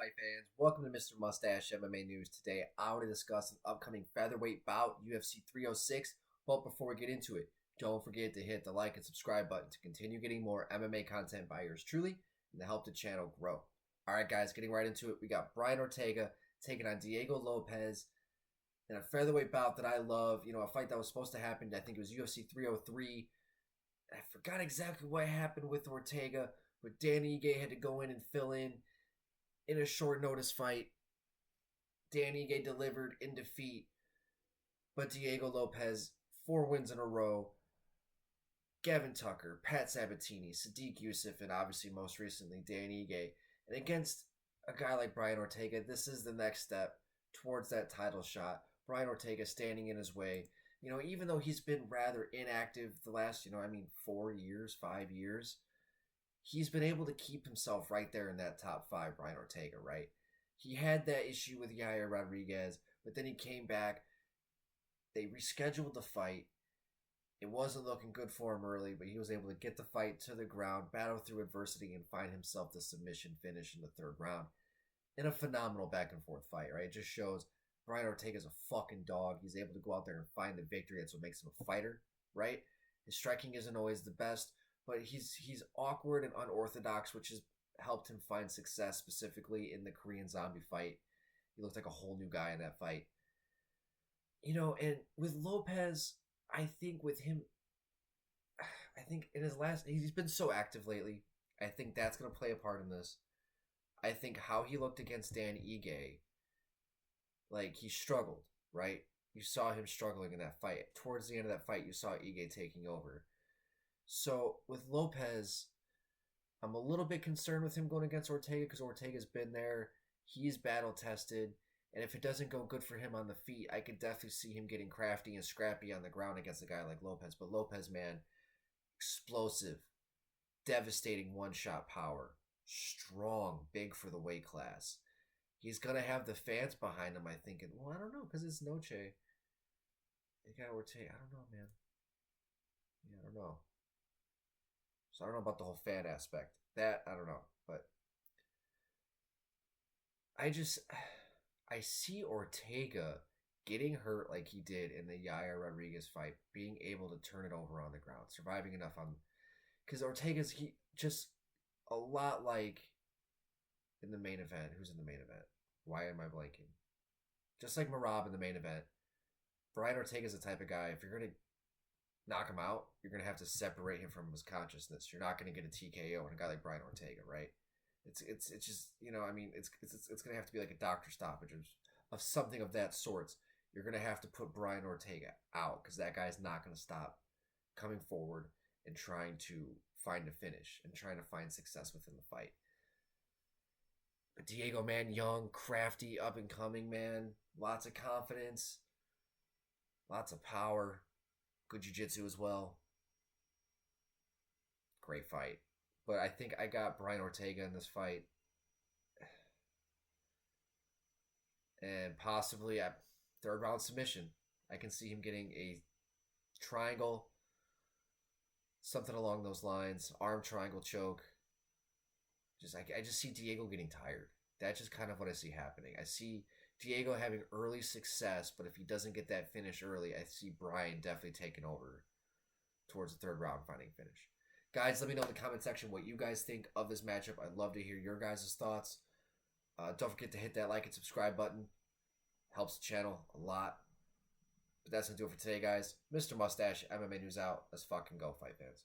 fight fans? Welcome to Mr. Mustache MMA News. Today, I want to discuss an upcoming featherweight bout, UFC 306. But before we get into it, don't forget to hit the like and subscribe button to continue getting more MMA content by yours truly and to help the channel grow. All right, guys, getting right into it. We got Brian Ortega taking on Diego Lopes in a featherweight bout that I love. You know, a fight that was supposed to happen. I think it was UFC 303. I forgot exactly what happened with Ortega, but Danny Ige had to go in and fill in a short notice fight. Danny Ige delivered in defeat, but Diego Lopes, 4 wins in a row. Gavin Tucker, Pat Sabatini, Sadiq Youssef, and obviously most recently Danny Ige. And against a guy like Brian Ortega, this is the next step towards that title shot. Brian Ortega standing in his way. You know, even though he's been rather inactive the last, 4 years, 5 years, he's been able to keep himself right there in that top 5, Brian Ortega, right? He had that issue with Yair Rodriguez, but then he came back. They rescheduled the fight. It wasn't looking good for him early, but he was able to get the fight to the ground, battle through adversity, and find himself the submission finish in the 3rd round. In a phenomenal back-and-forth fight, right? It just shows Brian Ortega's a fucking dog. He's able to go out there and find the victory. That's what makes him a fighter, right? His striking isn't always the best, but he's awkward and unorthodox, which has helped him find success, specifically in the Korean Zombie fight. He looked like a whole new guy in that fight. You know, and with Lopes, I think with him, I think in his last, he's been so active lately. I think that's going to play a part in this. I think how he looked against Dan Ige, like he struggled, right? You saw him struggling in that fight. Towards the end of that fight, you saw Ige taking over. So with Lopes, I'm a little bit concerned with him going against Ortega because Ortega's been there. He's battle tested. And if it doesn't go good for him on the feet, I could definitely see him getting crafty and scrappy on the ground against a guy like Lopes. But Lopes, man, explosive, devastating one-shot power, strong, big for the weight class. He's going to have the fans behind him, I think. And, well, I don't know, because it's Noche. They got Ortega. I don't know, man. Yeah, I don't know. So I don't know about the whole fan aspect. That, I don't know. But I see Ortega getting hurt like he did in the Yair Rodriguez fight, being able to turn it over on the ground, surviving enough on... Because Ortega's just a lot like in the main event. Who's in the main event? Why am I blanking? Just like Marab in the main event, Brian Ortega's the type of guy, if you're going to knock him out, you're going to have to separate him from his consciousness. You're not going to get a TKO in a guy like Brian Ortega, right? It's just, it's going to have to be like a doctor stoppage of something of that sort. You're going to have to put Brian Ortega out because that guy's not going to stop coming forward and trying to find a finish and trying to find success within the fight. But Diego, man, young, crafty, up and coming, man. Lots of confidence, lots of power, good jiu-jitsu as well. Great fight. But I think I got Brian Ortega in this fight. And possibly a 3rd round submission. I can see him getting a triangle, something along those lines, arm triangle choke. I just see Diego getting tired. That's just kind of what I see happening. I see Diego having early success, but if he doesn't get that finish early, I see Brian definitely taking over towards the 3rd round finding finish. Guys, let me know in the comment section what you guys think of this matchup. I'd love to hear your guys' thoughts. Don't forget to hit that like and subscribe button. Helps the channel a lot. But that's going to do it for today, guys. Mr. Mustache, MMA News out. Let's fucking go, fight fans.